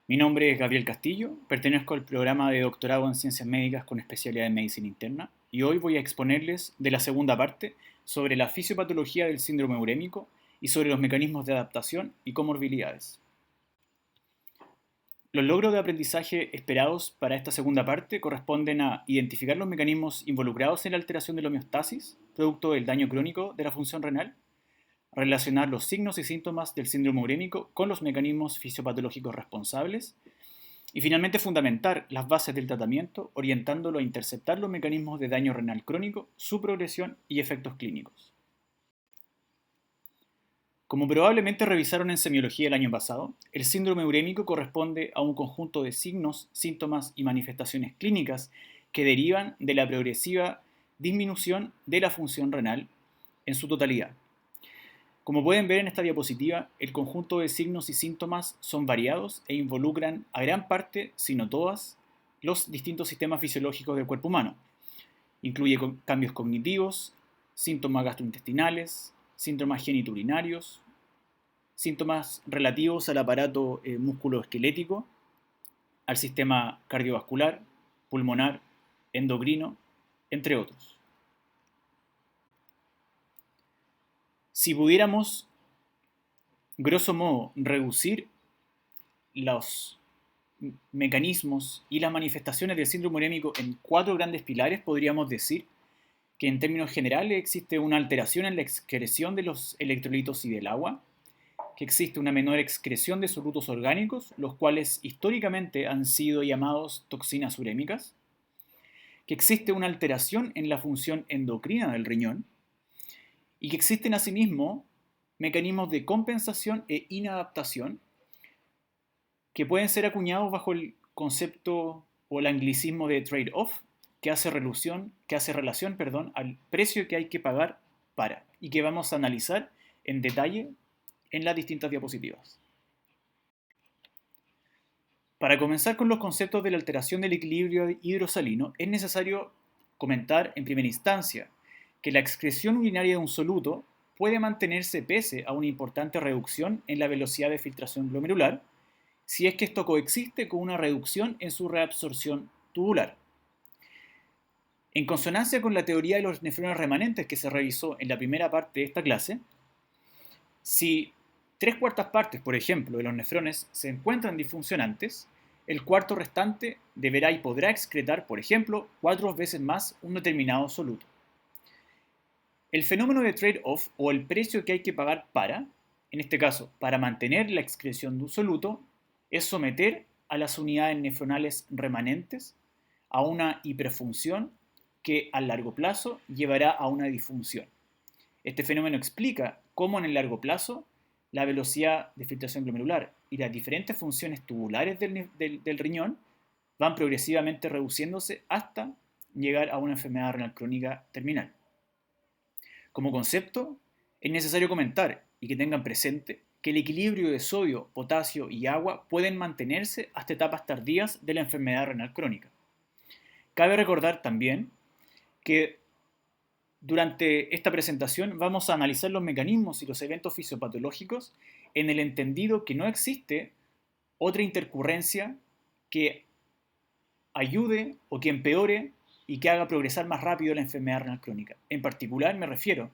Mi nombre es Gabriel Castillo, pertenezco al programa de doctorado en Ciencias Médicas con especialidad en Medicina Interna y hoy voy a exponerles de la segunda parte sobre la fisiopatología del síndrome urémico y sobre los mecanismos de adaptación y comorbilidades. Los logros de aprendizaje esperados para esta segunda parte corresponden a identificar los mecanismos involucrados en la alteración de la homeostasis, producto del daño crónico de la función renal, relacionar los signos y síntomas del síndrome urémico con los mecanismos fisiopatológicos responsables y finalmente fundamentar las bases del tratamiento orientándolo a interceptar los mecanismos de daño renal crónico, su progresión y efectos clínicos. Como probablemente revisaron en semiología el año pasado, el síndrome urémico corresponde a un conjunto de signos, síntomas y manifestaciones clínicas que derivan de la progresiva disminución de la función renal en su totalidad. Como pueden ver en esta diapositiva, el conjunto de signos y síntomas son variados e involucran a gran parte, si no todas, los distintos sistemas fisiológicos del cuerpo humano. Incluye cambios cognitivos, síntomas gastrointestinales, síntomas genitourinarios, síntomas relativos al aparato musculoesquelético, al sistema cardiovascular, pulmonar, endocrino, entre otros. Si pudiéramos, grosso modo, reducir los mecanismos y las manifestaciones del síndrome urémico en cuatro grandes pilares, podríamos decir que en términos generales existe una alteración en la excreción de los electrolitos y del agua, que existe una menor excreción de solutos orgánicos, los cuales históricamente han sido llamados toxinas urémicas, que existe una alteración en la función endocrina del riñón y que existen asimismo mecanismos de compensación e inadaptación que pueden ser acuñados bajo el concepto o el anglicismo de trade-off, que hace relación al precio que hay que pagar para, y que vamos a analizar en detalle en las distintas diapositivas. Para comenzar con los conceptos de la alteración del equilibrio hidrosalino, es necesario comentar en primera instancia que la excreción urinaria de un soluto puede mantenerse pese a una importante reducción en la velocidad de filtración glomerular, si es que esto coexiste con una reducción en su reabsorción tubular. En consonancia con la teoría de los nefrones remanentes que se revisó en la primera parte de esta clase, si 3/4 partes, por ejemplo, de los nefrones se encuentran disfuncionantes, el cuarto restante deberá y podrá excretar, por ejemplo, 4 veces más un determinado soluto. El fenómeno de trade-off o el precio que hay que pagar para, en este caso, para mantener la excreción de un soluto, es someter a las unidades nefronales remanentes a una hiperfunción que a largo plazo llevará a una disfunción. Este fenómeno explica cómo en el largo plazo la velocidad de filtración glomerular y las diferentes funciones tubulares del riñón van progresivamente reduciéndose hasta llegar a una enfermedad renal crónica terminal. Como concepto, es necesario comentar y que tengan presente que el equilibrio de sodio, potasio y agua pueden mantenerse hasta etapas tardías de la enfermedad renal crónica. Cabe recordar también que durante esta presentación vamos a analizar los mecanismos y los eventos fisiopatológicos en el entendido que no existe otra intercurrencia que ayude o que empeore y que haga progresar más rápido la enfermedad renal crónica. En particular me refiero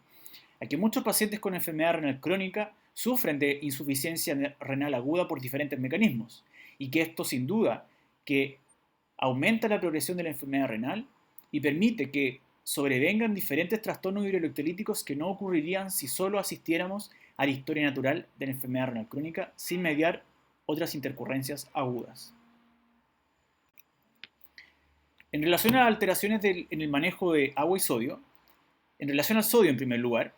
a que muchos pacientes con enfermedad renal crónica sufren de insuficiencia renal aguda por diferentes mecanismos y que esto sin duda que aumenta la progresión de la enfermedad renal y permite que sobrevengan diferentes trastornos hidroelectrolíticos que no ocurrirían si solo asistiéramos a la historia natural de la enfermedad renal crónica sin mediar otras intercurrencias agudas. En relación a las alteraciones en el manejo de agua y sodio, en relación al sodio en primer lugar,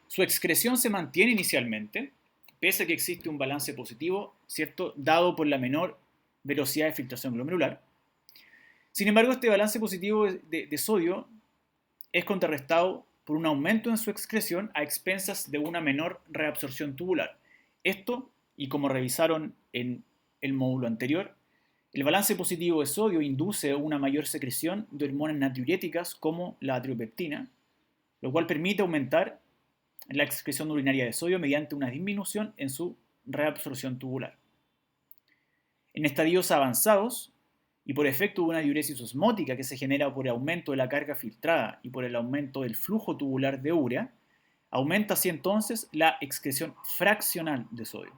su excreción se mantiene inicialmente, pese a que existe un balance positivo, ¿cierto?, dado por la menor velocidad de filtración glomerular. Sin embargo, este balance positivo de sodio es contrarrestado por un aumento en su excreción a expensas de una menor reabsorción tubular. Esto, y como revisaron en el módulo anterior, el balance positivo de sodio induce una mayor secreción de hormonas natriuréticas como la atriopeptina, lo cual permite aumentar la excreción urinaria de sodio mediante una disminución en su reabsorción tubular. En estadios avanzados, y por efecto de una diuresis osmótica que se genera por el aumento de la carga filtrada y por el aumento del flujo tubular de urea, aumenta así entonces la excreción fraccional de sodio.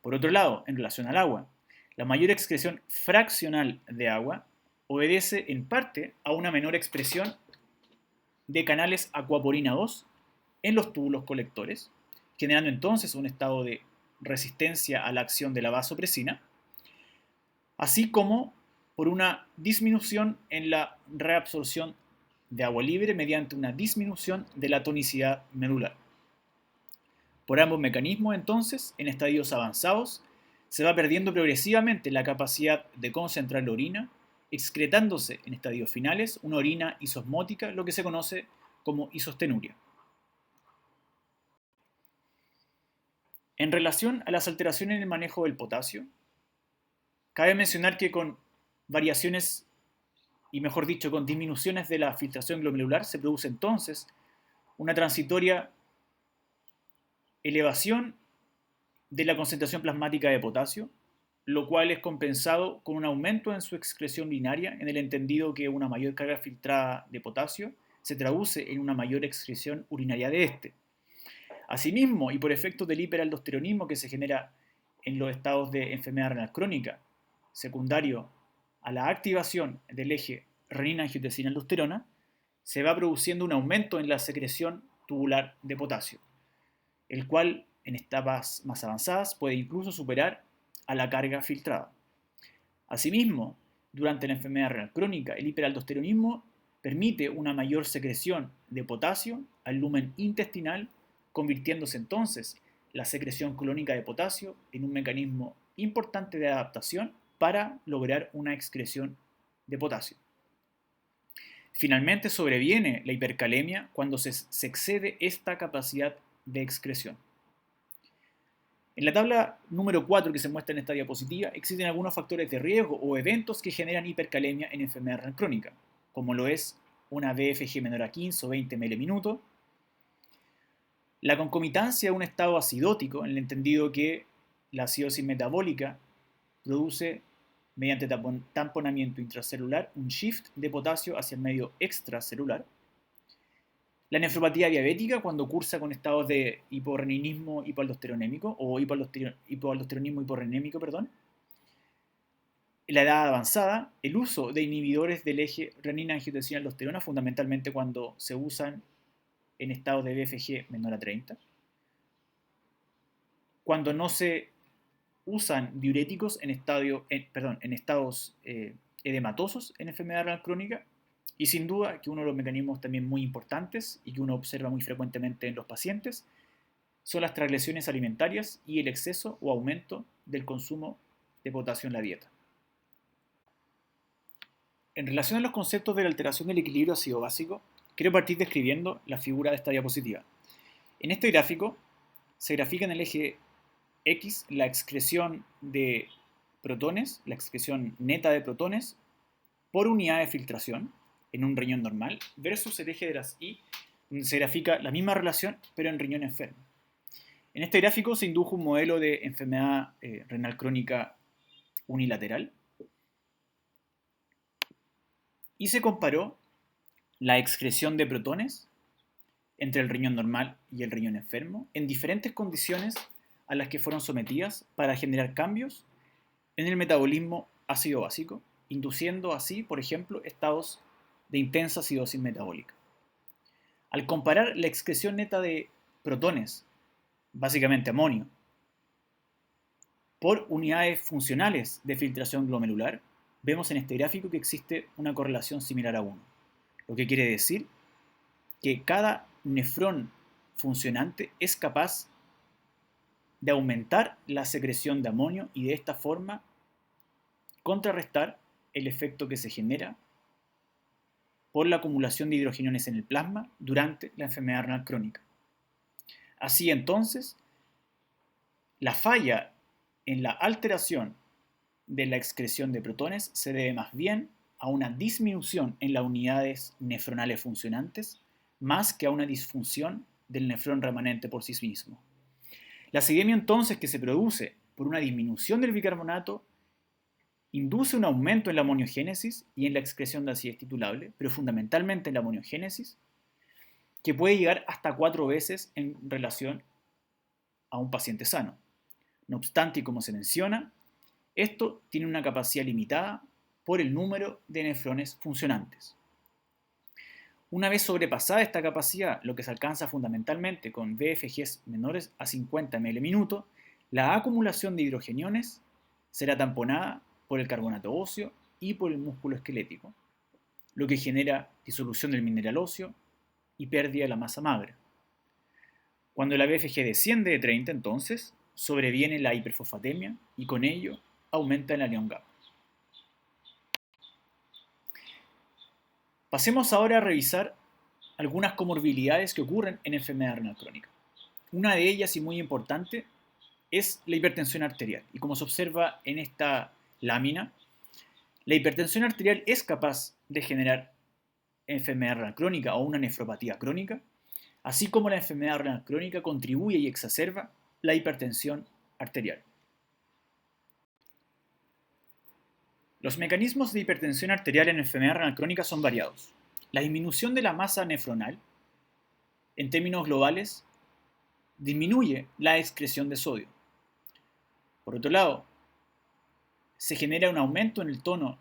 Por otro lado, en relación al agua, la mayor excreción fraccional de agua obedece en parte a una menor expresión de canales acuaporina 2 en los túbulos colectores, generando entonces un estado de resistencia a la acción de la vasopresina, así como por una disminución en la reabsorción de agua libre mediante una disminución de la tonicidad medular. Por ambos mecanismos, entonces, en estadios avanzados, se va perdiendo progresivamente la capacidad de concentrar la orina, excretándose en estadios finales una orina isosmótica, lo que se conoce como isostenuria. En relación a las alteraciones en el manejo del potasio, cabe mencionar que con variaciones, y mejor dicho, con disminuciones de la filtración glomerular, se produce entonces una transitoria elevación de la concentración plasmática de potasio, lo cual es compensado con un aumento en su excreción urinaria, en el entendido que una mayor carga filtrada de potasio se traduce en una mayor excreción urinaria de este. Asimismo, y por efecto del hiperaldosteronismo que se genera en los estados de enfermedad renal crónica, secundario a la activación del eje renina-angiotensina-aldosterona, se va produciendo un aumento en la secreción tubular de potasio, el cual en etapas más avanzadas puede incluso superar a la carga filtrada. Asimismo, durante la enfermedad renal crónica, el hiperaldosteronismo permite una mayor secreción de potasio al lumen intestinal, convirtiéndose entonces la secreción colónica de potasio en un mecanismo importante de adaptación para lograr una excreción de potasio. Finalmente sobreviene la hipercalemia cuando se excede esta capacidad de excreción. En la tabla número 4 que se muestra en esta diapositiva existen algunos factores de riesgo o eventos que generan hipercalemia en enfermedad renal crónica, como lo es una BFG menor a 15 o 20 ml, la concomitancia de un estado acidótico, en el entendido que la acidosis metabólica produce, mediante tamponamiento intracelular, un shift de potasio hacia el medio extracelular. La nefropatía diabética, cuando cursa con estados de hiporreninismo hipoaldosteronémico o hipoaldosteronismo hiporrenémico, La edad avanzada, el uso de inhibidores del eje renina-angiotensina-aldosterona, fundamentalmente cuando se usan en estados de BFG menor a 30. Cuando no se usan diuréticos en estados edematosos en enfermedad renal crónica, y sin duda que uno de los mecanismos también muy importantes y que uno observa muy frecuentemente en los pacientes son las transgresiones alimentarias y el exceso o aumento del consumo de potasio en la dieta. En relación a los conceptos de la alteración del equilibrio ácido-básico, quiero partir describiendo la figura de esta diapositiva. En este gráfico se grafica en el eje X la excreción de protones, la excreción neta de protones por unidad de filtración en un riñón normal versus el eje de las Y, donde se grafica la misma relación pero en riñón enfermo. En este gráfico se indujo un modelo de enfermedad renal crónica unilateral y se comparó la excreción de protones entre el riñón normal y el riñón enfermo en diferentes condiciones a las que fueron sometidas para generar cambios en el metabolismo ácido básico, induciendo así, por ejemplo, estados de intensa acidosis metabólica. Al comparar la excreción neta de protones, básicamente amonio, por unidades funcionales de filtración glomerular, vemos en este gráfico que existe una correlación similar a 1, lo que quiere decir que cada nefrón funcionante es capaz de aumentar la secreción de amonio y de esta forma contrarrestar el efecto que se genera por la acumulación de hidrogeniones en el plasma durante la enfermedad renal crónica. Así entonces, la falla en la alteración de la excreción de protones se debe más bien a una disminución en las unidades nefronales funcionantes más que a una disfunción del nefrón remanente por sí mismo. La acidemia entonces que se produce por una disminución del bicarbonato, induce un aumento en la amoniogénesis y en la excreción de acidez titulable, pero fundamentalmente en la amoniogénesis, que puede llegar hasta 4 veces en relación a un paciente sano. No obstante, y como se menciona, esto tiene una capacidad limitada por el número de nefrones funcionantes. Una vez sobrepasada esta capacidad, lo que se alcanza fundamentalmente con VFGs menores a 50 ml minuto, la acumulación de hidrogeniones será tamponada por el carbonato óseo y por el músculo esquelético, lo que genera disolución del mineral óseo y pérdida de la masa magra. Cuando la BFG desciende de 30, entonces, sobreviene la hiperfosfatemia y con ello aumenta el anión GAP. Pasemos ahora a revisar algunas comorbilidades que ocurren en enfermedad renal crónica. Una de ellas, y muy importante, es la hipertensión arterial. Y como se observa en esta lámina, la hipertensión arterial es capaz de generar enfermedad renal crónica o una nefropatía crónica, así como la enfermedad renal crónica contribuye y exacerba la hipertensión arterial. Los mecanismos de hipertensión arterial en enfermedad renal crónica son variados. La disminución de la masa nefronal, en términos globales, disminuye la excreción de sodio. Por otro lado, se genera un aumento en el tono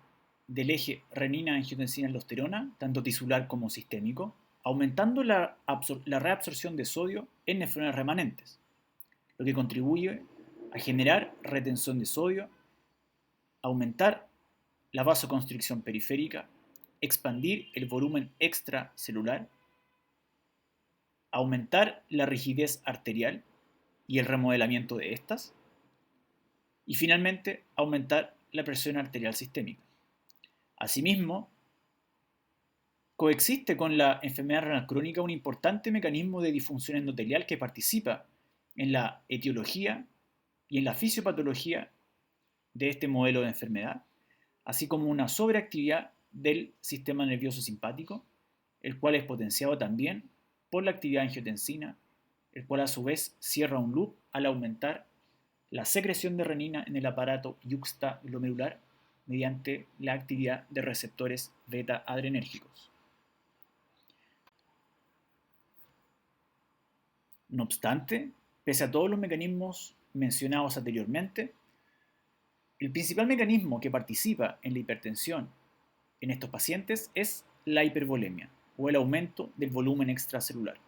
del eje renina-angiotensina-aldosterona, tanto tisular como sistémico, aumentando la reabsorción de sodio en nefrones remanentes, lo que contribuye a generar retención de sodio, aumentar la vasoconstricción periférica, expandir el volumen extracelular, aumentar la rigidez arterial y el remodelamiento de estas, y finalmente aumentar la presión arterial sistémica. Asimismo, coexiste con la enfermedad renal crónica un importante mecanismo de disfunción endotelial que participa en la etiología y en la fisiopatología de este modelo de enfermedad, así como una sobreactividad del sistema nervioso simpático, el cual es potenciado también por la actividad angiotensina, el cual a su vez cierra un loop al aumentar la secreción de renina en el aparato yuxtaglomerular mediante la actividad de receptores beta-adrenérgicos. No obstante, pese a todos los mecanismos mencionados anteriormente, el principal mecanismo que participa en la hipertensión en estos pacientes es la hipervolemia o el aumento del volumen extracelular.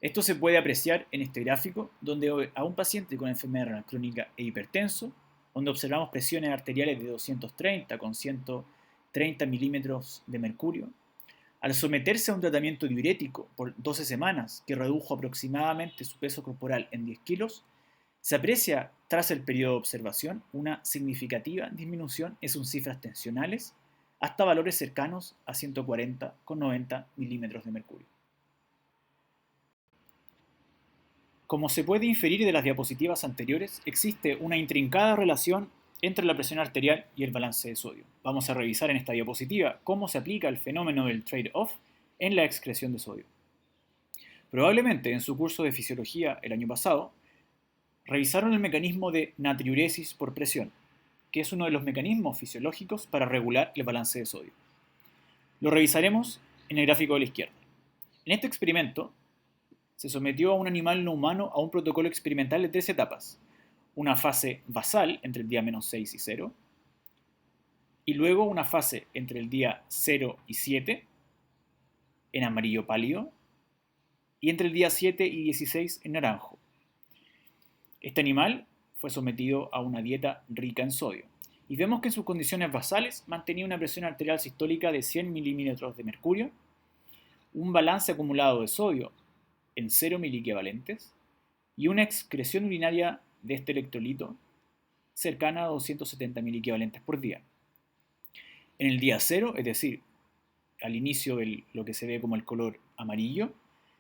Esto se puede apreciar en este gráfico, donde a un paciente con enfermedad renal crónica e hipertenso, donde observamos presiones arteriales de 230 con 130 milímetros de mercurio, al someterse a un tratamiento diurético por 12 semanas que redujo aproximadamente su peso corporal en 10 kilos, se aprecia tras el periodo de observación una significativa disminución en sus cifras tensionales hasta valores cercanos a 140 con 90 milímetros de mercurio. Como se puede inferir de las diapositivas anteriores, existe una intrincada relación entre la presión arterial y el balance de sodio. Vamos a revisar en esta diapositiva cómo se aplica el fenómeno del trade-off en la excreción de sodio. Probablemente en su curso de fisiología el año pasado, revisaron el mecanismo de natriuresis por presión, que es uno de los mecanismos fisiológicos para regular el balance de sodio. Lo revisaremos en el gráfico de la izquierda. En este experimento, se sometió a un animal no humano a un protocolo experimental de 3 etapas. Una fase basal entre el día -6 y 0, y luego una fase entre el día 0 y 7, en amarillo pálido, y entre el día 7 y 16 en naranjo. Este animal fue sometido a una dieta rica en sodio, y vemos que en sus condiciones basales mantenía una presión arterial sistólica de 100 milímetros de mercurio, un balance acumulado de sodio en 0 miliequivalentes y una excreción urinaria de este electrolito cercana a 270 miliequivalentes por día. En el día 0, es decir, al inicio de lo que se ve como el color amarillo,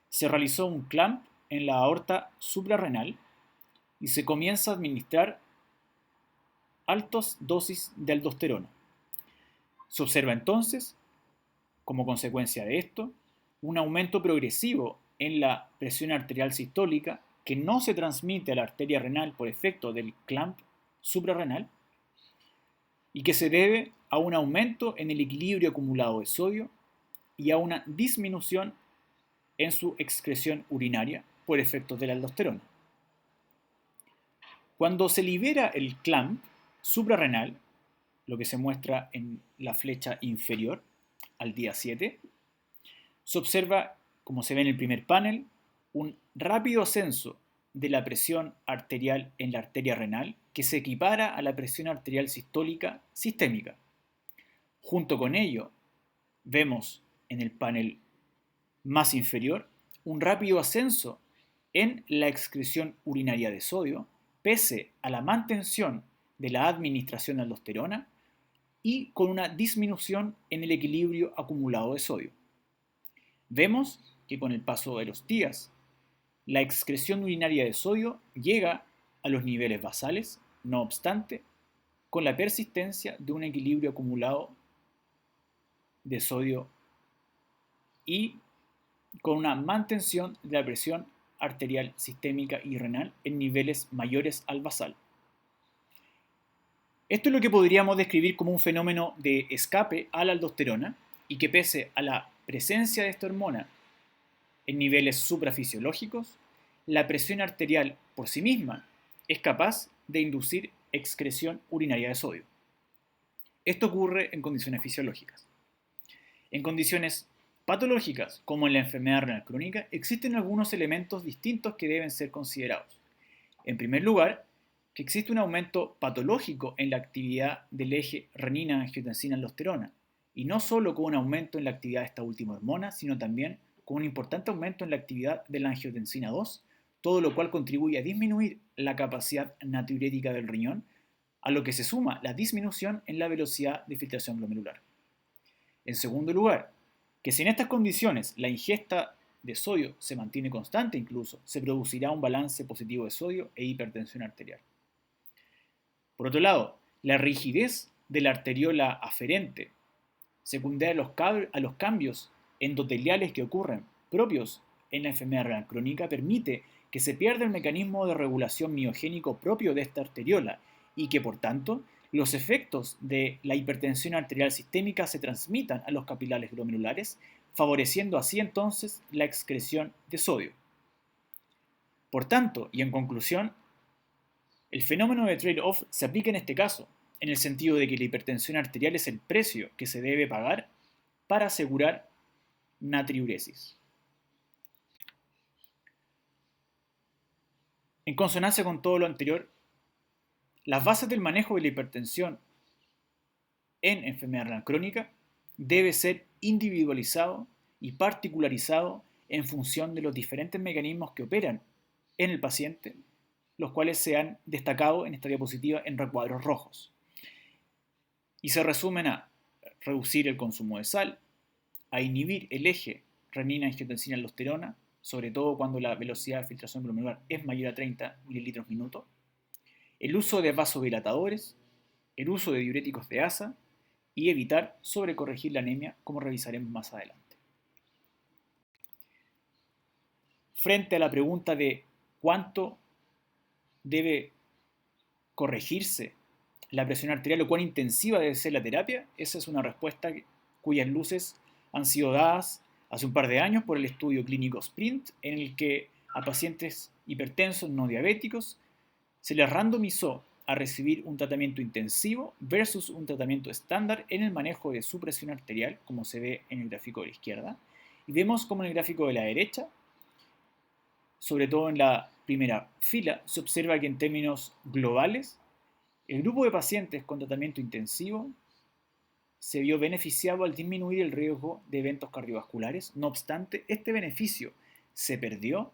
se realizó un clamp en la aorta suprarrenal y se comienza a administrar altas dosis de aldosterona. Se observa entonces, como consecuencia de esto, un aumento progresivo en la presión arterial sistólica que no se transmite a la arteria renal por efecto del clamp suprarrenal y que se debe a un aumento en el equilibrio acumulado de sodio y a una disminución en su excreción urinaria por efecto de la aldosterona. Cuando se libera el clamp suprarrenal, lo que se muestra en la flecha inferior al día 7, se observa, como se ve en el primer panel, un rápido ascenso de la presión arterial en la arteria renal que se equipara a la presión arterial sistólica sistémica. Junto con ello, vemos en el panel más inferior un rápido ascenso en la excreción urinaria de sodio, pese a la mantención de la administración de aldosterona y con una disminución en el equilibrio acumulado de sodio. Vemos que con el paso de los días, la excreción urinaria de sodio llega a los niveles basales, no obstante, con la persistencia de un equilibrio acumulado de sodio y con una mantención de la presión arterial sistémica y renal en niveles mayores al basal. Esto es lo que podríamos describir como un fenómeno de escape a la aldosterona y que pese a la presencia de esta hormona en niveles suprafisiológicos, la presión arterial por sí misma es capaz de inducir excreción urinaria de sodio. Esto ocurre en condiciones fisiológicas. En condiciones patológicas, como en la enfermedad renal crónica, existen algunos elementos distintos que deben ser considerados. En primer lugar, que existe un aumento patológico en la actividad del eje renina-angiotensina-aldosterona, y no solo con un aumento en la actividad de esta última hormona, sino también con un importante aumento en la actividad de la angiotensina 2, todo lo cual contribuye a disminuir la capacidad natriurética del riñón, a lo que se suma la disminución en la velocidad de filtración glomerular. En segundo lugar, que si en estas condiciones la ingesta de sodio se mantiene constante incluso, se producirá un balance positivo de sodio e hipertensión arterial. Por otro lado, la rigidez de la arteriola aferente, secundaria a los cambios endoteliales que ocurren propios en la enfermedad renal crónica, permite que se pierda el mecanismo de regulación miogénico propio de esta arteriola y que, por tanto, los efectos de la hipertensión arterial sistémica se transmitan a los capilares glomerulares, favoreciendo así entonces la excreción de sodio. Por tanto, y en conclusión, el fenómeno de trade-off se aplica en este caso, en el sentido de que la hipertensión arterial es el precio que se debe pagar para asegurar natriuresis. En consonancia con todo lo anterior, las bases del manejo de la hipertensión en enfermedad renal crónica debe ser individualizado y particularizado en función de los diferentes mecanismos que operan en el paciente, los cuales se han destacado en esta diapositiva en recuadros rojos. Y se resumen a reducir el consumo de sal, a inhibir el eje renina-angiotensina-aldosterona, sobre todo cuando la velocidad de filtración glomerular es mayor a 30 ml minuto, el uso de vasodilatadores, el uso de diuréticos de asa y evitar sobrecorregir la anemia, como revisaremos más adelante. Frente a la pregunta de cuánto debe corregirse la presión arterial o cuán intensiva debe ser la terapia, esa es una respuesta cuyas luces han sido dadas hace un par de años por el estudio clínico SPRINT, en el que a pacientes hipertensos no diabéticos se les randomizó a recibir un tratamiento intensivo versus un tratamiento estándar en el manejo de su presión arterial, como se ve en el gráfico de la izquierda. Y vemos como en el gráfico de la derecha, sobre todo en la primera fila, se observa que en términos globales, el grupo de pacientes con tratamiento intensivo se vio beneficiado al disminuir el riesgo de eventos cardiovasculares. No obstante, este beneficio se perdió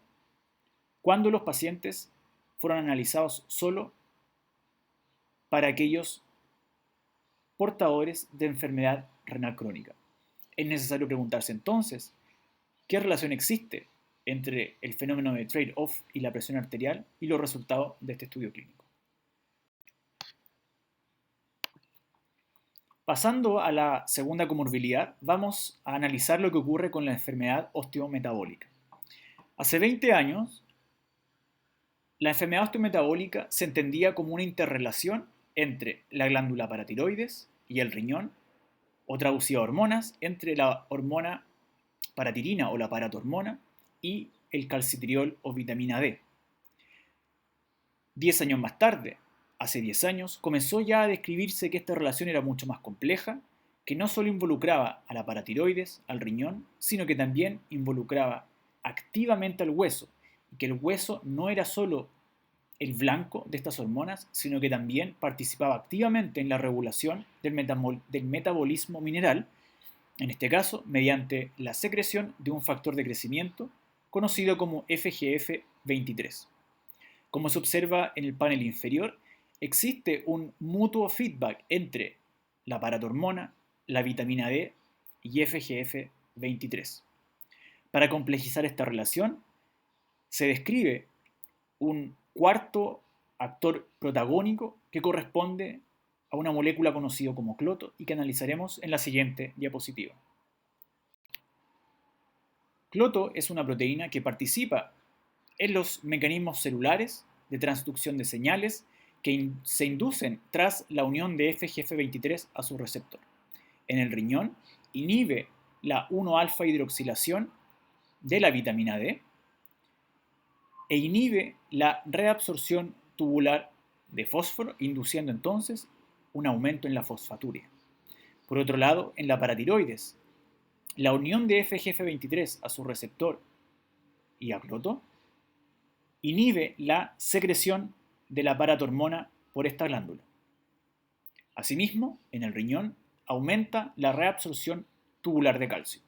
cuando los pacientes fueron analizados solo para aquellos portadores de enfermedad renal crónica. Es necesario preguntarse entonces, ¿qué relación existe entre el fenómeno de trade-off y la presión arterial y los resultados de este estudio clínico? Pasando a la segunda comorbilidad, vamos a analizar lo que ocurre con la enfermedad osteometabólica. Hace 20 años La enfermedad osteometabólica se entendía como una interrelación entre la glándula paratiroides y el riñón, o traducida a hormonas, entre la hormona paratirina o la paratormona y el calcitriol o vitamina D. 10 años más tarde, hace 10 años, comenzó ya a describirse que esta relación era mucho más compleja, que no solo involucraba a la paratiroides, al riñón, sino que también involucraba activamente al hueso, y que el hueso no era solo el blanco de estas hormonas, sino que también participaba activamente en la regulación del metabolismo mineral, en este caso mediante la secreción de un factor de crecimiento conocido como FGF23. Como se observa en el panel inferior, existe un mutuo feedback entre la paratormona, la vitamina D y FGF23. Para complejizar esta relación, se describe un cuarto actor protagónico que corresponde a una molécula conocida como cloto y que analizaremos en la siguiente diapositiva. Cloto es una proteína que participa en los mecanismos celulares de transducción de señales que se inducen tras la unión de FGF23 a su receptor. En el riñón inhibe la 1-alfa hidroxilación de la vitamina D e inhibe la reabsorción tubular de fósforo, induciendo entonces un aumento en la fosfaturia. Por otro lado, en la paratiroides, la unión de FGF23 a su receptor y a cloto inhibe la secreción de la paratormona por esta glándula. Asimismo, en el riñón aumenta la reabsorción tubular de calcio.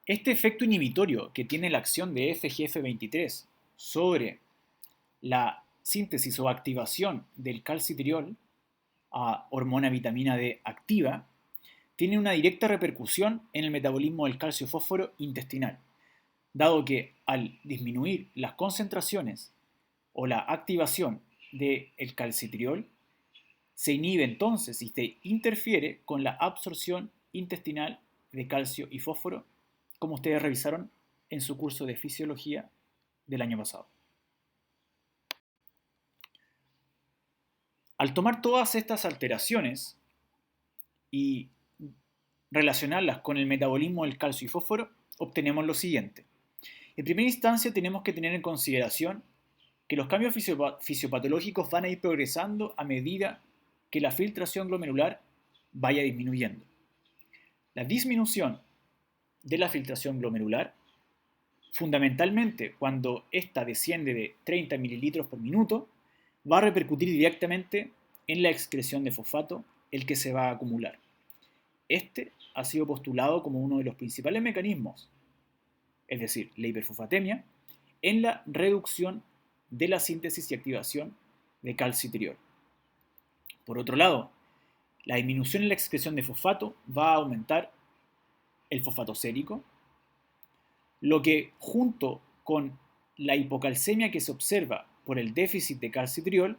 Este efecto inhibitorio que tiene la acción de FGF23 sobre la síntesis o activación del calcitriol a hormona vitamina D activa tiene una directa repercusión en el metabolismo del calcio-fósforo intestinal, dado que al disminuir las concentraciones o la activación del calcitriol, se inhibe entonces y se interfiere con la absorción intestinal de calcio y fósforo, como ustedes revisaron en su curso de fisiología del año pasado. Al tomar todas estas alteraciones y relacionarlas con el metabolismo del calcio y fósforo, obtenemos lo siguiente. En primera instancia tenemos que tener en consideración que los cambios fisiopatológicos van a ir progresando a medida que la filtración glomerular vaya disminuyendo. La disminución de la filtración glomerular, fundamentalmente cuando ésta desciende de 30 mililitros por minuto, va a repercutir directamente en la excreción de fosfato, el que se va a acumular. Este ha sido postulado como uno de los principales mecanismos, es decir, la hiperfosfatemia, en la reducción de la síntesis y activación de calcitriol. Por otro lado, la disminución en la excreción de fosfato va a aumentar el fosfato sérico, lo que junto con la hipocalcemia que se observa por el déficit de calcitriol,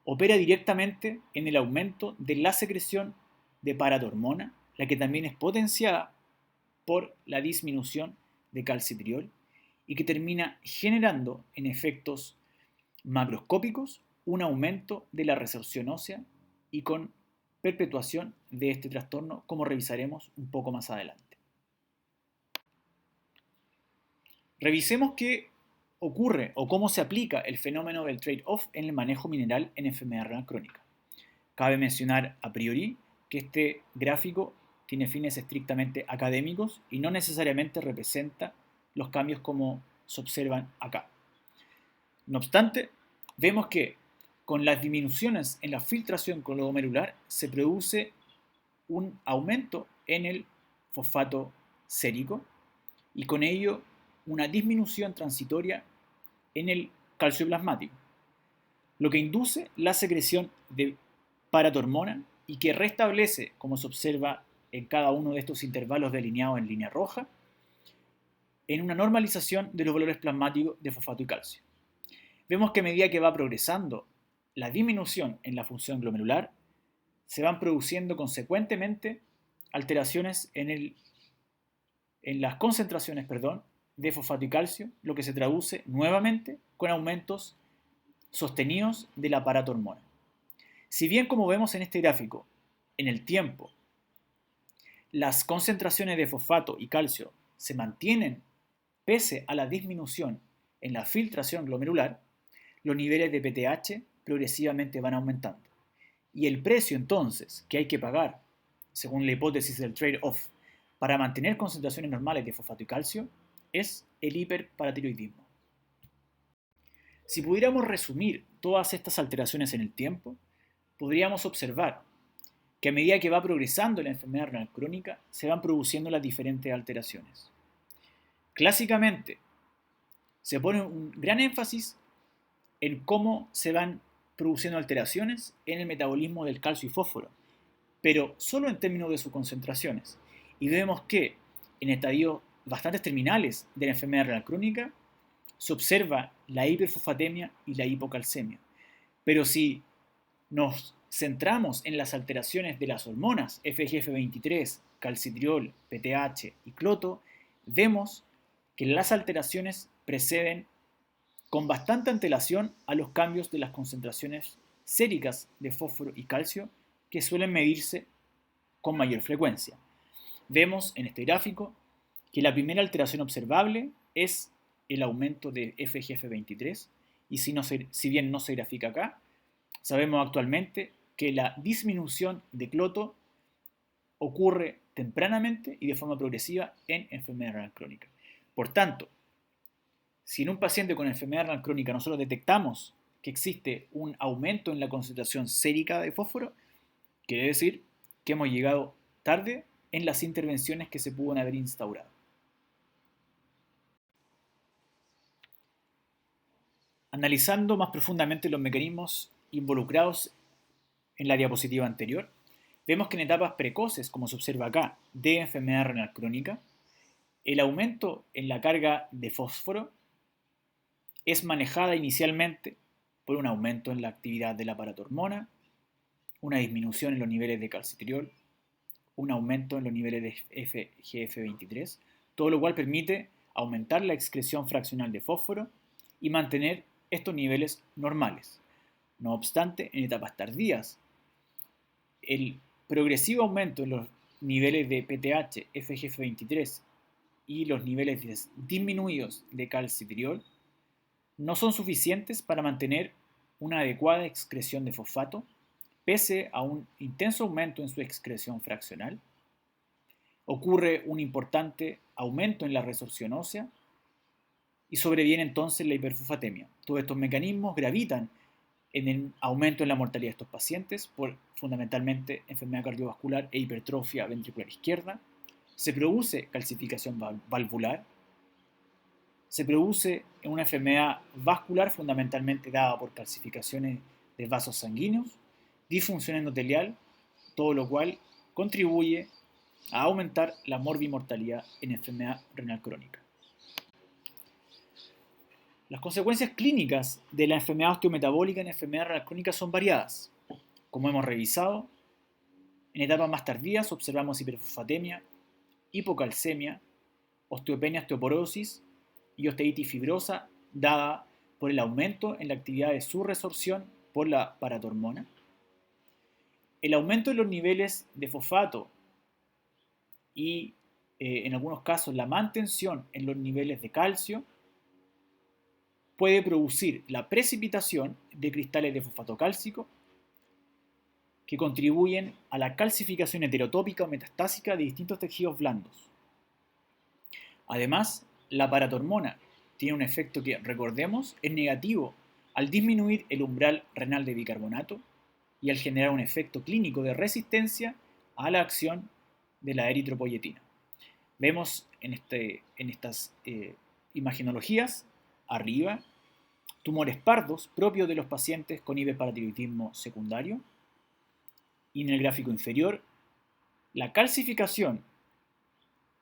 opera directamente en el aumento de la secreción de paratormona, la que también es potenciada por la disminución de calcitriol y que termina generando en efectos macroscópicos un aumento de la resorción ósea y con perpetuación de este trastorno, como revisaremos un poco más adelante. Revisemos qué ocurre o cómo se aplica el fenómeno del trade-off en el manejo mineral en enfermedad renal crónica. Cabe mencionar a priori que este gráfico tiene fines estrictamente académicos y no necesariamente representa los cambios como se observan acá. No obstante, vemos que con las disminuciones en la filtración glomerular se produce un aumento en el fosfato sérico y con ello una disminución transitoria en el calcio plasmático, lo que induce la secreción de paratormona y que restablece, como se observa en cada uno de estos intervalos delineados en línea roja, en una normalización de los valores plasmáticos de fosfato y calcio. Vemos que a medida que va progresando la disminución en la función glomerular, se van produciendo consecuentemente alteraciones en las concentraciones de fosfato y calcio, lo que se traduce nuevamente con aumentos sostenidos de la paratormona. Si bien, como vemos en este gráfico, en el tiempo, las concentraciones de fosfato y calcio se mantienen pese a la disminución en la filtración glomerular, los niveles de PTH progresivamente van aumentando. Y el precio entonces que hay que pagar, según la hipótesis del trade-off, para mantener concentraciones normales de fosfato y calcio, es el hiperparatiroidismo. Si pudiéramos resumir todas estas alteraciones en el tiempo, podríamos observar que a medida que va progresando la enfermedad renal crónica, se van produciendo las diferentes alteraciones. Clásicamente, se pone un gran énfasis en cómo se van produciendo alteraciones en el metabolismo del calcio y fósforo, pero solo en términos de sus concentraciones. Y vemos que en estadios bastante terminales de la enfermedad renal crónica se observa la hiperfosfatemia y la hipocalcemia. Pero si nos centramos en las alteraciones de las hormonas FGF23, calcitriol, PTH y cloto, vemos que las alteraciones preceden con bastante antelación a los cambios de las concentraciones séricas de fósforo y calcio que suelen medirse con mayor frecuencia. Vemos en este gráfico que la primera alteración observable es el aumento de FGF23 y si bien no se grafica acá, sabemos actualmente que la disminución de cloto ocurre tempranamente y de forma progresiva en enfermedad renal crónica. Por tanto, si en un paciente con enfermedad renal crónica nosotros detectamos que existe un aumento en la concentración sérica de fósforo, quiere decir que hemos llegado tarde en las intervenciones que se pueden haber instaurado. Analizando más profundamente los mecanismos involucrados en la diapositiva anterior, vemos que en etapas precoces, como se observa acá, de enfermedad renal crónica, el aumento en la carga de fósforo es manejada inicialmente por un aumento en la actividad de la paratormona, una disminución en los niveles de calcitriol, un aumento en los niveles de FGF23, todo lo cual permite aumentar la excreción fraccional de fósforo y mantener estos niveles normales. No obstante, en etapas tardías, el progresivo aumento en los niveles de PTH, FGF23 y los niveles disminuidos de calcitriol no son suficientes para mantener una adecuada excreción de fosfato, pese a un intenso aumento en su excreción fraccional. Ocurre un importante aumento en la resorción ósea y sobreviene entonces la hiperfosfatemia. Todos estos mecanismos gravitan en el aumento en la mortalidad de estos pacientes por fundamentalmente enfermedad cardiovascular e hipertrofia ventricular izquierda. Se produce calcificación valvular. Se produce en una enfermedad vascular fundamentalmente dada por calcificaciones de vasos sanguíneos, disfunción endotelial, todo lo cual contribuye a aumentar la morbimortalidad en enfermedad renal crónica. Las consecuencias clínicas de la enfermedad osteometabólica en enfermedad renal crónica son variadas. Como hemos revisado, en etapas más tardías observamos hiperfosfatemia, hipocalcemia, osteopenia, osteoporosis y osteitis fibrosa dada por el aumento en la actividad de su resorción por la paratormona. El aumento de los niveles de fosfato y en algunos casos la mantención en los niveles de calcio puede producir la precipitación de cristales de fosfato cálcico que contribuyen a la calcificación heterotópica o metastásica de distintos tejidos blandos. Además, la paratormona tiene un efecto que, recordemos, es negativo al disminuir el umbral renal de bicarbonato y al generar un efecto clínico de resistencia a la acción de la eritropoyetina. Vemos en estas imagenologías arriba tumores pardos propios de los pacientes con hiperparatiroidismo secundario y en el gráfico inferior la calcificación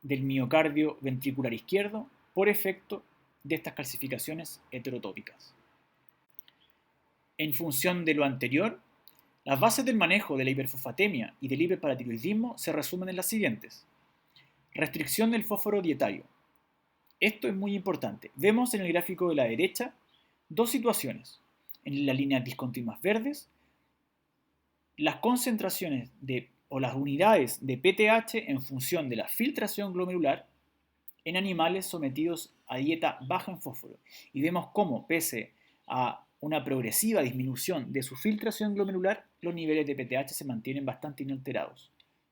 del miocardio ventricular izquierdo por efecto de estas calcificaciones heterotópicas. En función de lo anterior, las bases del manejo de la hiperfosfatemia y del hiperparatiroidismo se resumen en las siguientes. Restricción del fósforo dietario. Esto es muy importante. Vemos en el gráfico de la derecha dos situaciones. En las líneas discontinuas verdes, las concentraciones o las unidades de PTH en función de la filtración glomerular en animales sometidos a dieta baja en fósforo. Y vemos cómo, pese a una progresiva disminución de su filtración glomerular, los niveles de PTH se mantienen bastante inalterados.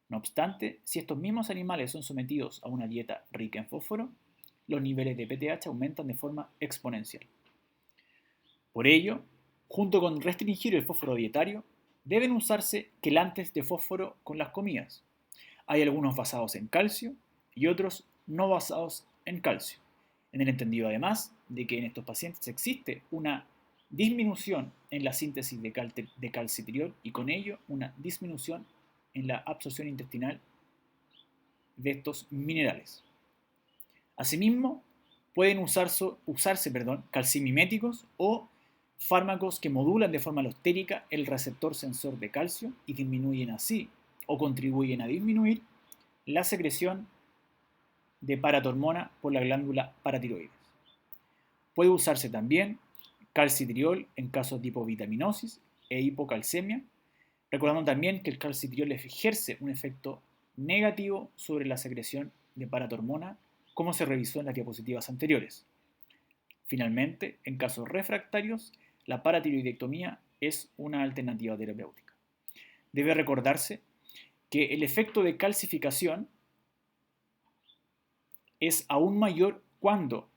No obstante, si estos mismos animales son sometidos a una dieta rica en fósforo, los niveles de PTH aumentan de forma exponencial. Por ello, junto con restringir el fósforo dietario, deben usarse quelantes de fósforo con las comidas. Hay algunos basados en calcio y otros no basados en calcio, en el entendido además de que en estos pacientes existe una disminución en la síntesis de calcitriol y con ello una disminución en la absorción intestinal de estos minerales. Asimismo, pueden usarse calcimiméticos o fármacos que modulan de forma alostérica el receptor sensor de calcio y disminuyen así o contribuyen a disminuir la secreción de paratormona por la glándula paratiroides. Puede usarse también calcitriol en casos de hipovitaminosis e hipocalcemia, recordando también que el calcitriol ejerce un efecto negativo sobre la secreción de paratormona, como se revisó en las diapositivas anteriores. Finalmente, en casos refractarios, la paratiroidectomía es una alternativa terapéutica. Debe recordarse que el efecto de calcificación es aún mayor cuando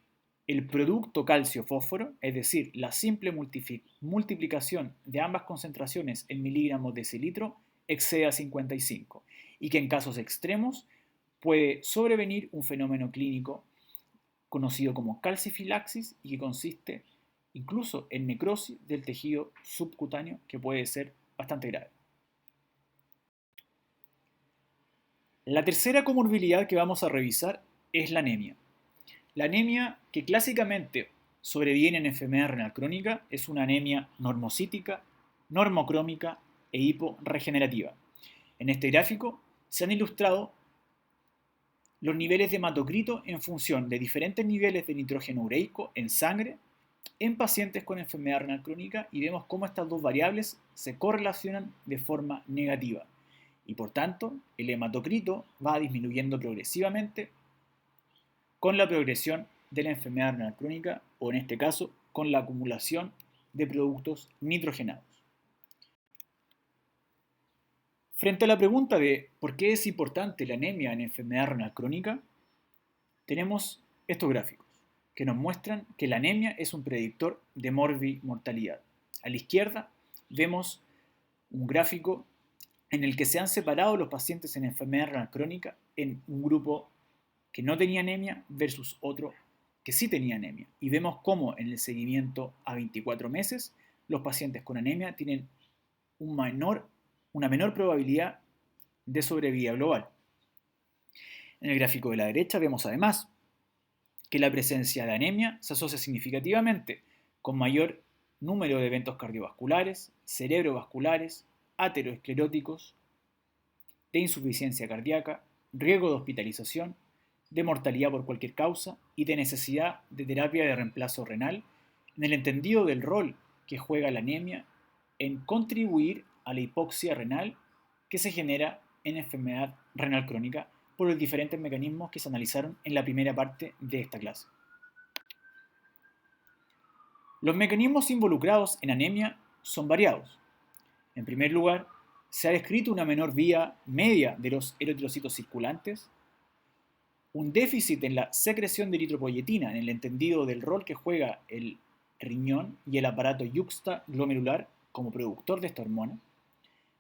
el producto calcio-fósforo, es decir, la simple multiplicación de ambas concentraciones en miligramos de decilitro, excede a 55 y que en casos extremos puede sobrevenir un fenómeno clínico conocido como calcifilaxis y que consiste incluso en necrosis del tejido subcutáneo que puede ser bastante grave. La tercera comorbilidad que vamos a revisar es la anemia. La anemia, que clásicamente sobreviene en enfermedad renal crónica, es una anemia normocítica, normocrómica e hiporregenerativa. En este gráfico se han ilustrado los niveles de hematocrito en función de diferentes niveles de nitrógeno ureico en sangre en pacientes con enfermedad renal crónica y vemos cómo estas dos variables se correlacionan de forma negativa y por tanto el hematocrito va disminuyendo progresivamente con la progresión de la enfermedad renal crónica o en este caso con la acumulación de productos nitrogenados. Frente a la pregunta de por qué es importante la anemia en enfermedad renal crónica, tenemos estos gráficos que nos muestran que la anemia es un predictor de mortalidad. A la izquierda vemos un gráfico en el que se han separado los pacientes en enfermedad renal crónica en un grupo que no tenía anemia versus otro que sí tenía anemia. Y vemos cómo en el seguimiento a 24 meses los pacientes con anemia tienen una menor probabilidad de sobrevida global. En el gráfico de la derecha vemos además que la presencia de anemia se asocia significativamente con mayor número de eventos cardiovasculares, cerebrovasculares, ateroscleróticos, de insuficiencia cardíaca, riesgo de hospitalización, de mortalidad por cualquier causa y de necesidad de terapia de reemplazo renal, en el entendido del rol que juega la anemia en contribuir a la hipoxia renal que se genera en enfermedad renal crónica por los diferentes mecanismos que se analizaron en la primera parte de esta clase. Los mecanismos involucrados en anemia son variados. En primer lugar, se ha descrito una menor vía media de los eritrocitos circulantes, un déficit en la secreción de eritropoyetina en el entendido del rol que juega el riñón y el aparato yuxtaglomerular como productor de esta hormona,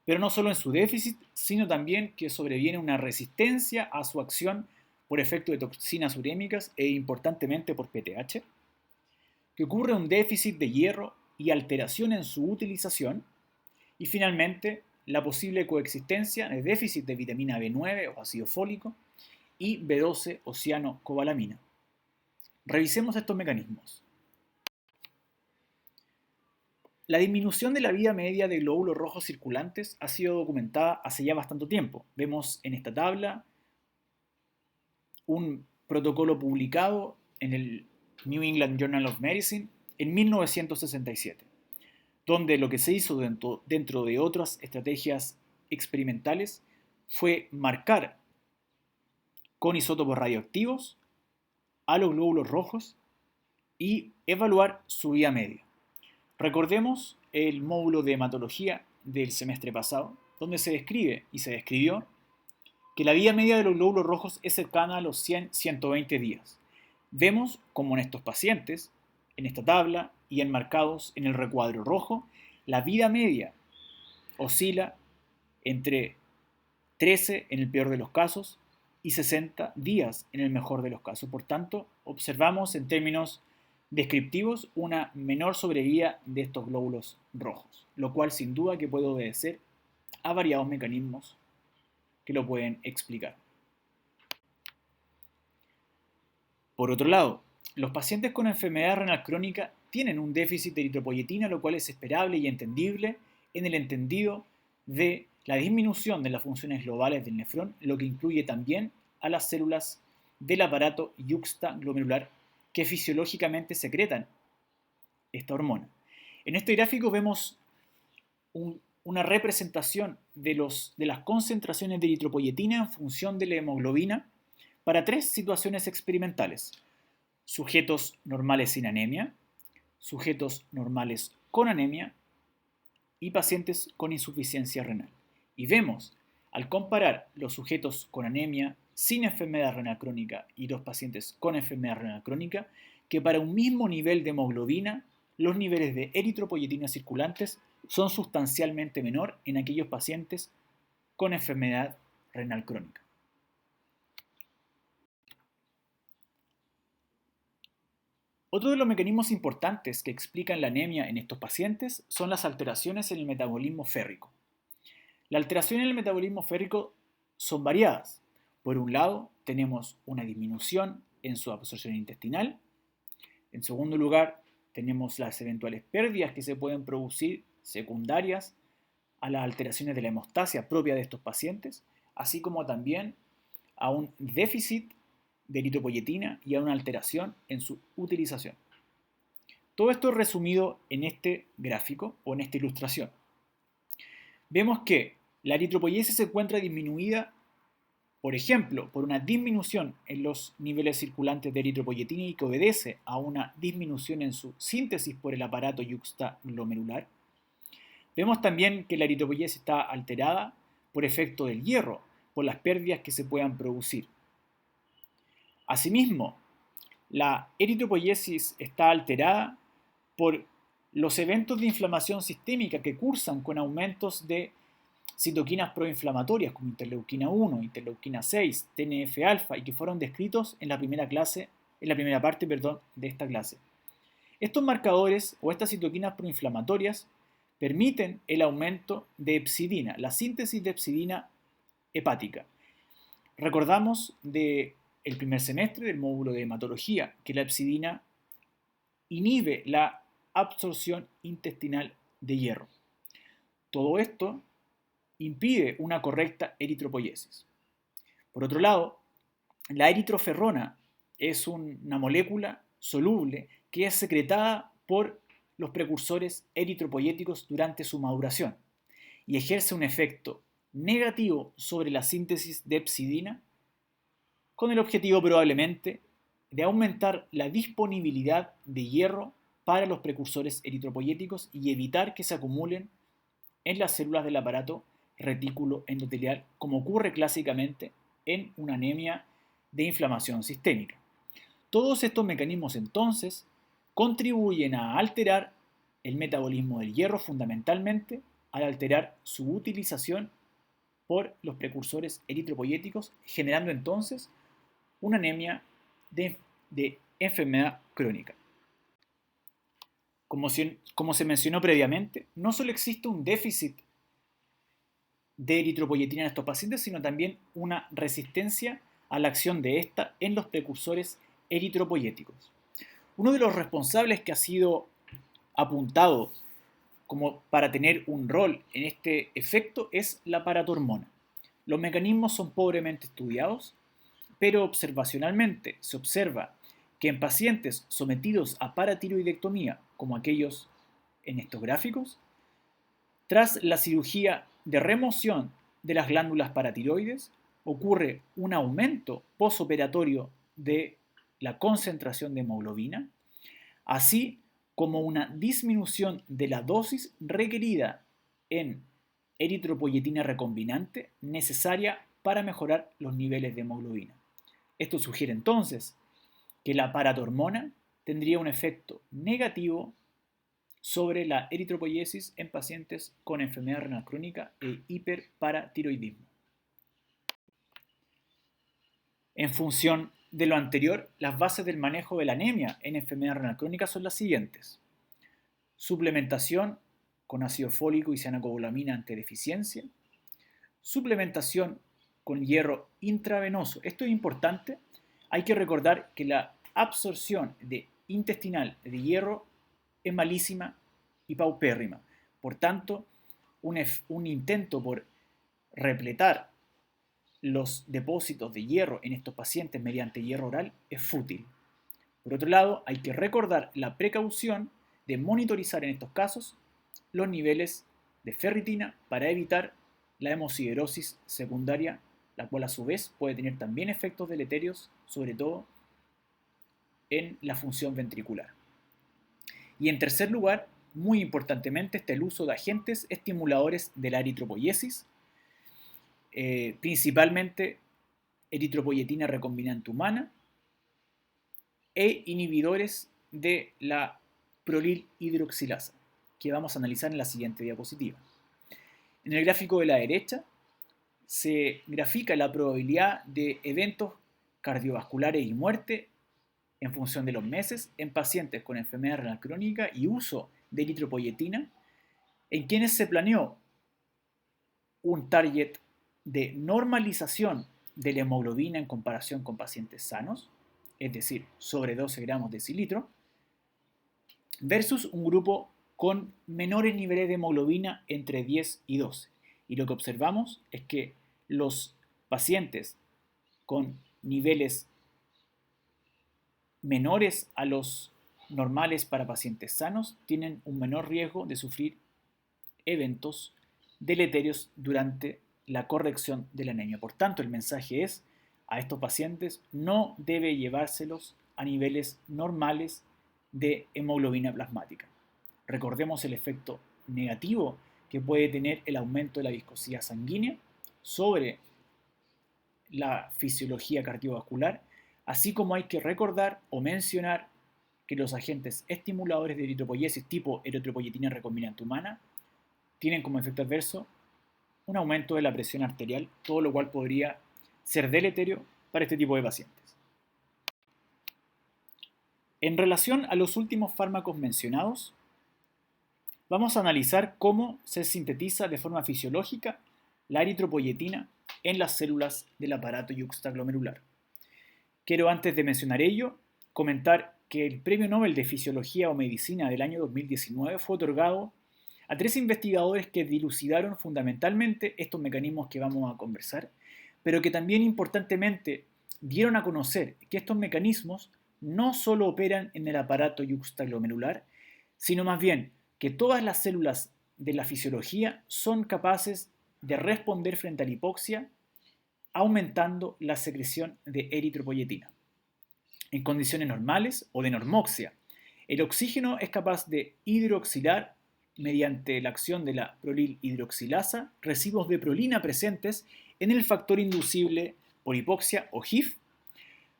pero no solo en su déficit, sino también que sobreviene una resistencia a su acción por efecto de toxinas urémicas e importantemente por PTH, que ocurre un déficit de hierro y alteración en su utilización, y finalmente la posible coexistencia de déficit de vitamina B9 o ácido fólico y B12 o cianocobalamina. Revisemos estos mecanismos. La disminución de la vida media de glóbulos rojos circulantes ha sido documentada hace ya bastante tiempo. Vemos en esta tabla un protocolo publicado en el New England Journal of Medicine en 1967, donde lo que se hizo dentro de otras estrategias experimentales fue marcar con isótopos radioactivos a los glóbulos rojos y evaluar su vida media. Recordemos el módulo de hematología del semestre pasado, donde se describe y se describió que la vida media de los glóbulos rojos es cercana a los 100-120 días. Vemos como en estos pacientes, en esta tabla y enmarcados en el recuadro rojo, la vida media oscila entre 13 en el peor de los casos y 60 días en el mejor de los casos. Por tanto, observamos en términos descriptivos una menor sobrevida de estos glóbulos rojos, lo cual sin duda que puede obedecer a variados mecanismos que lo pueden explicar. Por otro lado, los pacientes con enfermedad renal crónica tienen un déficit de eritropoyetina, lo cual es esperable y entendible en el entendido de la disminución de las funciones globales del nefrón, lo que incluye también a las células del aparato yuxtaglomerular que fisiológicamente secretan esta hormona. En este gráfico vemos una representación de las concentraciones de eritropoyetina en función de la hemoglobina para 3 situaciones experimentales: sujetos normales sin anemia, sujetos normales con anemia y pacientes con insuficiencia renal. Y vemos, al comparar los sujetos con anemia sin enfermedad renal crónica y los pacientes con enfermedad renal crónica, que para un mismo nivel de hemoglobina, los niveles de eritropoyetina circulantes son sustancialmente menor en aquellos pacientes con enfermedad renal crónica. Otro de los mecanismos importantes que explican la anemia en estos pacientes son las alteraciones en el metabolismo férrico. Las alteraciones en el metabolismo férrico son variadas. Por un lado, tenemos una disminución en su absorción intestinal. En segundo lugar, tenemos las eventuales pérdidas que se pueden producir secundarias a las alteraciones de la hemostasia propia de estos pacientes, así como también a un déficit de eritropoyetina y a una alteración en su utilización. Todo esto es resumido en este gráfico o en esta ilustración. Vemos que la eritropoyesis se encuentra disminuida, por ejemplo, por una disminución en los niveles circulantes de eritropoyetina y que obedece a una disminución en su síntesis por el aparato yuxtaglomerular. Vemos también que la eritropoyesis está alterada por efecto del hierro, por las pérdidas que se puedan producir. Asimismo, la eritropoyesis está alterada por los eventos de inflamación sistémica que cursan con aumentos de citoquinas proinflamatorias como interleuquina 1, interleuquina 6, TNF-alfa y que fueron descritos en la primera parte de esta clase. Estos marcadores o estas citoquinas proinflamatorias permiten el aumento de hepcidina, la síntesis de hepcidina hepática. Recordamos del primer semestre del módulo de hematología que la hepcidina inhibe la absorción intestinal de hierro. Todo esto impide una correcta eritropoyesis. Por otro lado, la eritroferrona es una molécula soluble que es secretada por los precursores eritropoyéticos durante su maduración y ejerce un efecto negativo sobre la síntesis de hepcidina con el objetivo probablemente de aumentar la disponibilidad de hierro para los precursores eritropoyéticos y evitar que se acumulen en las células del aparato retículo endotelial, como ocurre clásicamente en una anemia de inflamación sistémica. Todos estos mecanismos entonces contribuyen a alterar el metabolismo del hierro fundamentalmente al alterar su utilización por los precursores eritropoyéticos, generando entonces una anemia de enfermedad crónica. Como se mencionó previamente, no solo existe un déficit de eritropoyetina en estos pacientes, sino también una resistencia a la acción de esta en los precursores eritropoyéticos. Uno de los responsables que ha sido apuntado como para tener un rol en este efecto es la paratormona. Los mecanismos son pobremente estudiados, pero observacionalmente se observa que en pacientes sometidos a paratiroidectomía, como aquellos en estos gráficos, tras la cirugía de remoción de las glándulas paratiroides, ocurre un aumento posoperatorio de la concentración de hemoglobina, así como una disminución de la dosis requerida en eritropoyetina recombinante necesaria para mejorar los niveles de hemoglobina. Esto sugiere entonces que la paratormona tendría un efecto negativo sobre la eritropoyesis en pacientes con enfermedad renal crónica e hiperparatiroidismo. En función de lo anterior, las bases del manejo de la anemia en enfermedad renal crónica son las siguientes: suplementación con ácido fólico y cianocobalamina ante deficiencia, suplementación con hierro intravenoso. Esto es importante. Hay que recordar que la absorción intestinal de hierro es malísima y paupérrima. Por tanto, un intento por repletar los depósitos de hierro en estos pacientes mediante hierro oral es fútil. Por otro lado, hay que recordar la precaución de monitorizar en estos casos los niveles de ferritina para evitar la hemosiderosis secundaria, la cual a su vez puede tener también efectos deleterios, sobre todo en la función ventricular. Y en tercer lugar, muy importantemente, está el uso de agentes estimuladores de la eritropoyesis, principalmente eritropoyetina recombinante humana e inhibidores de la prolil hidroxilasa, que vamos a analizar en la siguiente diapositiva. En el gráfico de la derecha se grafica la probabilidad de eventos cardiovasculares y muerte en función de los meses en pacientes con enfermedad renal crónica y uso de eritropoyetina, en quienes se planeó un target de normalización de la hemoglobina en comparación con pacientes sanos, es decir, sobre 12 gramos de decilitro, versus un grupo con menores niveles de hemoglobina entre 10 y 12. Y lo que observamos es que los pacientes con niveles menores a los normales para pacientes sanos tienen un menor riesgo de sufrir eventos deleterios durante la corrección de la anemia. Por tanto, el mensaje es: a estos pacientes no debe llevárselos a niveles normales de hemoglobina plasmática. Recordemos el efecto negativo que puede tener el aumento de la viscosidad sanguínea sobre la fisiología cardiovascular, así como hay que recordar o mencionar que los agentes estimuladores de eritropoyesis tipo eritropoyetina recombinante humana tienen como efecto adverso un aumento de la presión arterial, todo lo cual podría ser deleterio para este tipo de pacientes. En relación a los últimos fármacos mencionados, vamos a analizar cómo se sintetiza de forma fisiológica la eritropoyetina en las células del aparato yuxtaglomerular. Quiero, antes de mencionar ello, comentar que el Premio Nobel de Fisiología o Medicina del año 2019 fue otorgado a 3 investigadores que dilucidaron fundamentalmente estos mecanismos que vamos a conversar, pero que también importantemente dieron a conocer que estos mecanismos no solo operan en el aparato yuxtaglomerular, sino más bien que todas las células de la fisiología son capaces de responder frente a la hipoxia, aumentando la secreción de eritropoyetina. En condiciones normales o de normoxia, el oxígeno es capaz de hidroxilar mediante la acción de la prolil hidroxilasa residuos de prolina presentes en el factor inducible por hipoxia o HIF,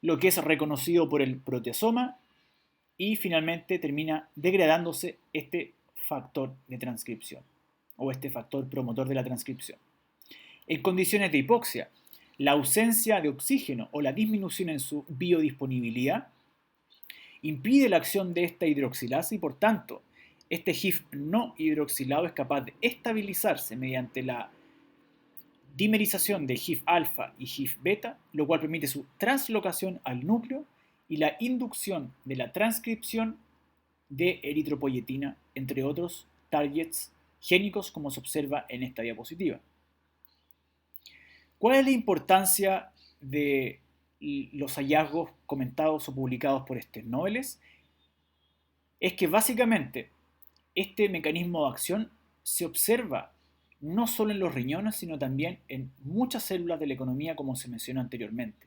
lo que es reconocido por el proteasoma, y finalmente termina degradándose este factor de transcripción o este factor promotor de la transcripción. En condiciones de hipoxia, la ausencia de oxígeno o la disminución en su biodisponibilidad impide la acción de esta hidroxilasa y por tanto este HIF no hidroxilado es capaz de estabilizarse mediante la dimerización de HIF alfa y HIF beta, lo cual permite su translocación al núcleo y la inducción de la transcripción de eritropoyetina, entre otros targets génicos, como se observa en esta diapositiva. ¿Cuál es la importancia de los hallazgos comentados o publicados por Nobles es que básicamente este mecanismo de acción se observa no solo en los riñones, sino también en muchas células de la economía, como se mencionó anteriormente.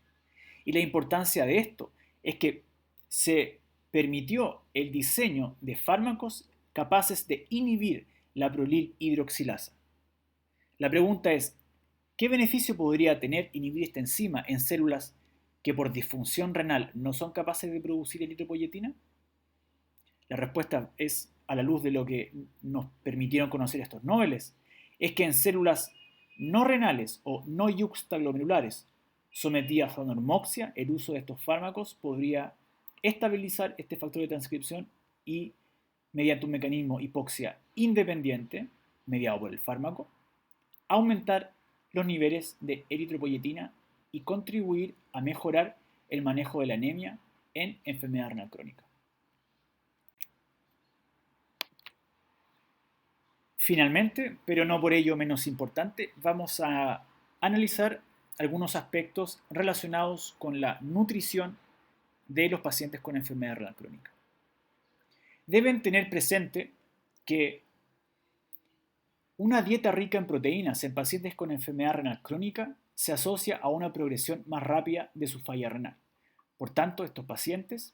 Y la importancia de esto es que se permitió el diseño de fármacos capaces de inhibir la prolil hidroxilasa. La pregunta es, ¿qué beneficio podría tener inhibir esta enzima en células que por disfunción renal no son capaces de producir eritropoyetina? La respuesta es, a la luz de lo que nos permitieron conocer estos Nobeles, es que en células no renales o no yuxtaglomerulares sometidas a normoxia, el uso de estos fármacos podría estabilizar este factor de transcripción y, mediante un mecanismo hipoxia independiente, mediado por el fármaco, aumentar los niveles de eritropoyetina y contribuir a mejorar el manejo de la anemia en enfermedad renal crónica. Finalmente, pero no por ello menos importante, vamos a analizar algunos aspectos relacionados con la nutrición de los pacientes con enfermedad renal crónica. Deben tener presente que una dieta rica en proteínas en pacientes con enfermedad renal crónica se asocia a una progresión más rápida de su falla renal. Por tanto, estos pacientes,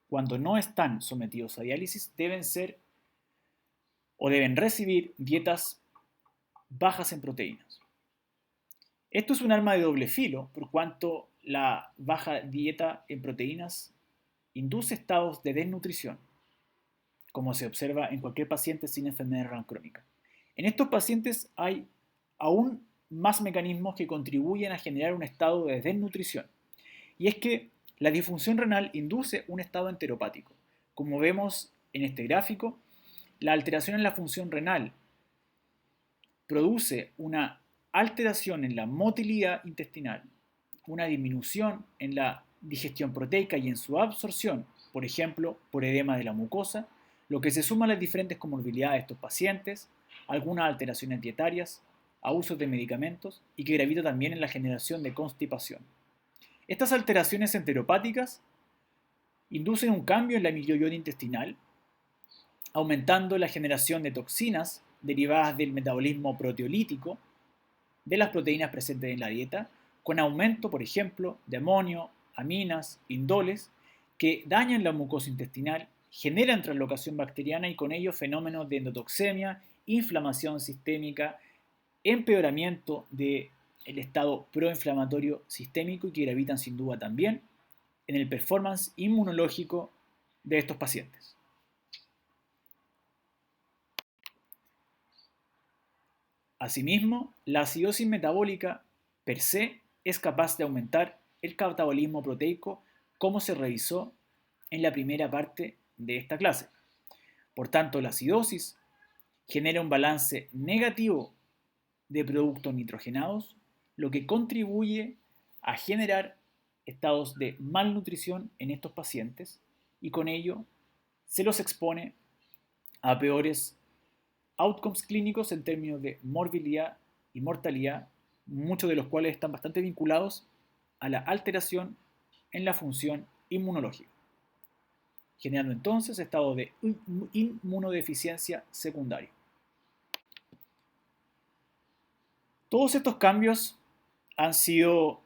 cuando no están sometidos a diálisis, deben recibir dietas bajas en proteínas. Esto es un arma de doble filo, por cuanto la baja dieta en proteínas induce estados de desnutrición, como se observa en cualquier paciente sin enfermedad renal crónica. En estos pacientes hay aún más mecanismos que contribuyen a generar un estado de desnutrición. Y es que la disfunción renal induce un estado enteropático. Como vemos en este gráfico, la alteración en la función renal produce una alteración en la motilidad intestinal, una disminución en la digestión proteica y en su absorción, por ejemplo, por edema de la mucosa, lo que se suma a las diferentes comorbilidades de estos pacientes, algunas alteraciones dietarias, abusos de medicamentos y que gravita también en la generación de constipación. Estas alteraciones enteropáticas inducen un cambio en la microbiota intestinal, aumentando la generación de toxinas derivadas del metabolismo proteolítico de las proteínas presentes en la dieta, con aumento, por ejemplo, de amonio, aminas, indoles, que dañan la mucosa intestinal, generan translocación bacteriana y con ello fenómenos de endotoxemia, inflamación sistémica, empeoramiento del estado proinflamatorio sistémico y que gravitan sin duda también en el performance inmunológico de estos pacientes. Asimismo, la acidosis metabólica per se es capaz de aumentar el catabolismo proteico, como se revisó en la primera parte de esta clase. Por tanto, la acidosis genera un balance negativo de productos nitrogenados, lo que contribuye a generar estados de malnutrición en estos pacientes y con ello se los expone a peores outcomes clínicos en términos de morbilidad y mortalidad, muchos de los cuales están bastante vinculados a la alteración en la función inmunológica, generando entonces estados de inmunodeficiencia secundaria. Todos estos cambios han sido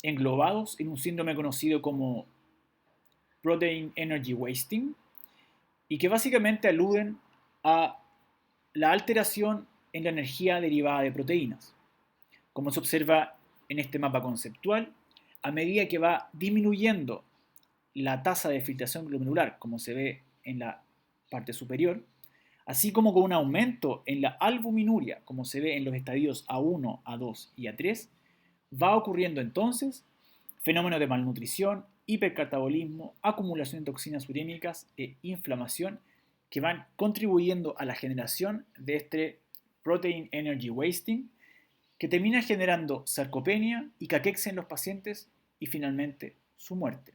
englobados en un síndrome conocido como Protein Energy Wasting y que básicamente aluden a la alteración en la energía derivada de proteínas. Como se observa en este mapa conceptual, a medida que va disminuyendo la tasa de filtración glomerular, como se ve en la parte superior, así como con un aumento en la albuminuria, como se ve en los estadios A1, A2 y A3, va ocurriendo entonces fenómenos de malnutrición, hipercatabolismo, acumulación de toxinas urémicas e inflamación que van contribuyendo a la generación de este Protein Energy Wasting, que termina generando sarcopenia y caquexia en los pacientes y finalmente su muerte.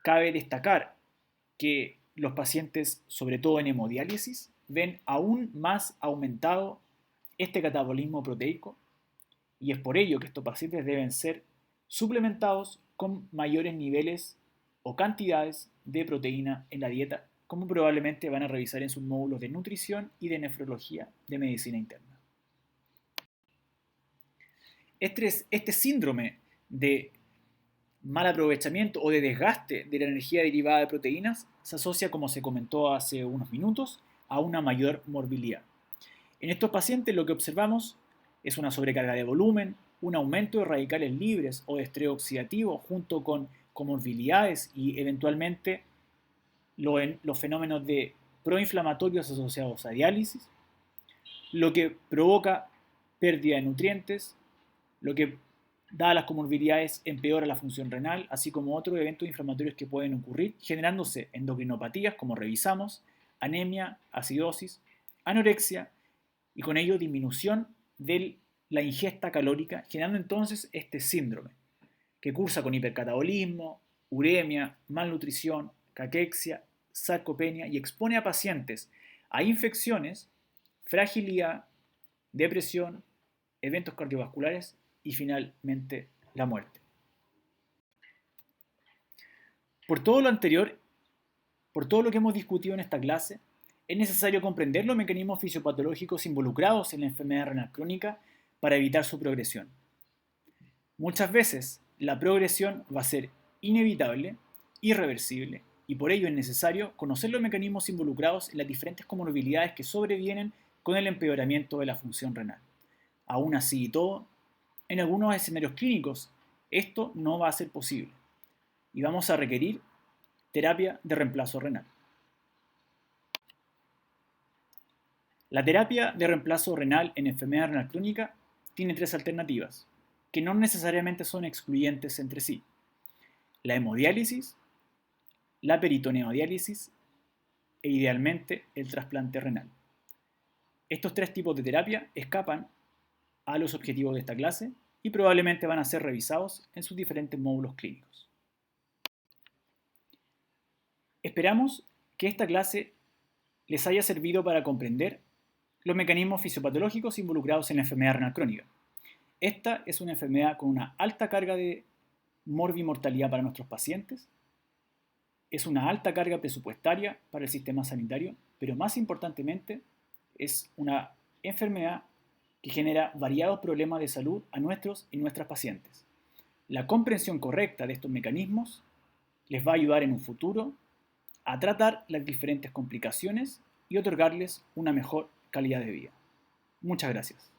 Cabe destacar que los pacientes, sobre todo en hemodiálisis, ven aún más aumentado este catabolismo proteico y es por ello que estos pacientes deben ser suplementados con mayores niveles o cantidades de proteína en la dieta, como probablemente van a revisar en sus módulos de nutrición y de nefrología de medicina interna. Este síndrome de mal aprovechamiento o de desgaste de la energía derivada de proteínas se asocia, como se comentó hace unos minutos, a una mayor morbilidad. En estos pacientes lo que observamos es una sobrecarga de volumen, un aumento de radicales libres o de estrés oxidativo junto con comorbilidades y eventualmente los fenómenos de proinflamatorios asociados a diálisis, lo que provoca pérdida de nutrientes, lo que, dadas las comorbilidades, empeora la función renal, así como otros eventos inflamatorios que pueden ocurrir, generándose endocrinopatías, como revisamos, anemia, acidosis, anorexia y con ello disminución de la ingesta calórica, generando entonces este síndrome, que cursa con hipercatabolismo, uremia, malnutrición, caquexia, sarcopenia y expone a pacientes a infecciones, fragilidad, depresión, eventos cardiovasculares y finalmente la muerte. Por todo lo anterior, por todo lo que hemos discutido en esta clase, es necesario comprender los mecanismos fisiopatológicos involucrados en la enfermedad renal crónica para evitar su progresión. Muchas veces la progresión va a ser inevitable, irreversible, y por ello es necesario conocer los mecanismos involucrados en las diferentes comorbilidades que sobrevienen con el empeoramiento de la función renal. Aún así y todo, en algunos escenarios clínicos esto no va a ser posible y vamos a requerir terapia de reemplazo renal. La terapia de reemplazo renal en enfermedad renal crónica tiene tres alternativas, que no necesariamente son excluyentes entre sí: la hemodiálisis, la peritoneodiálisis e idealmente el trasplante renal. Estos tres tipos de terapia escapan a los objetivos de esta clase y probablemente van a ser revisados en sus diferentes módulos clínicos. Esperamos que esta clase les haya servido para comprender los mecanismos fisiopatológicos involucrados en la enfermedad renal crónica. Esta es una enfermedad con una alta carga de morbimortalidad para nuestros pacientes, es una alta carga presupuestaria para el sistema sanitario, pero más importantemente es una enfermedad que genera variados problemas de salud a nuestros y nuestras pacientes. La comprensión correcta de estos mecanismos les va a ayudar en un futuro a tratar las diferentes complicaciones y otorgarles una mejor calidad de vida. Muchas gracias.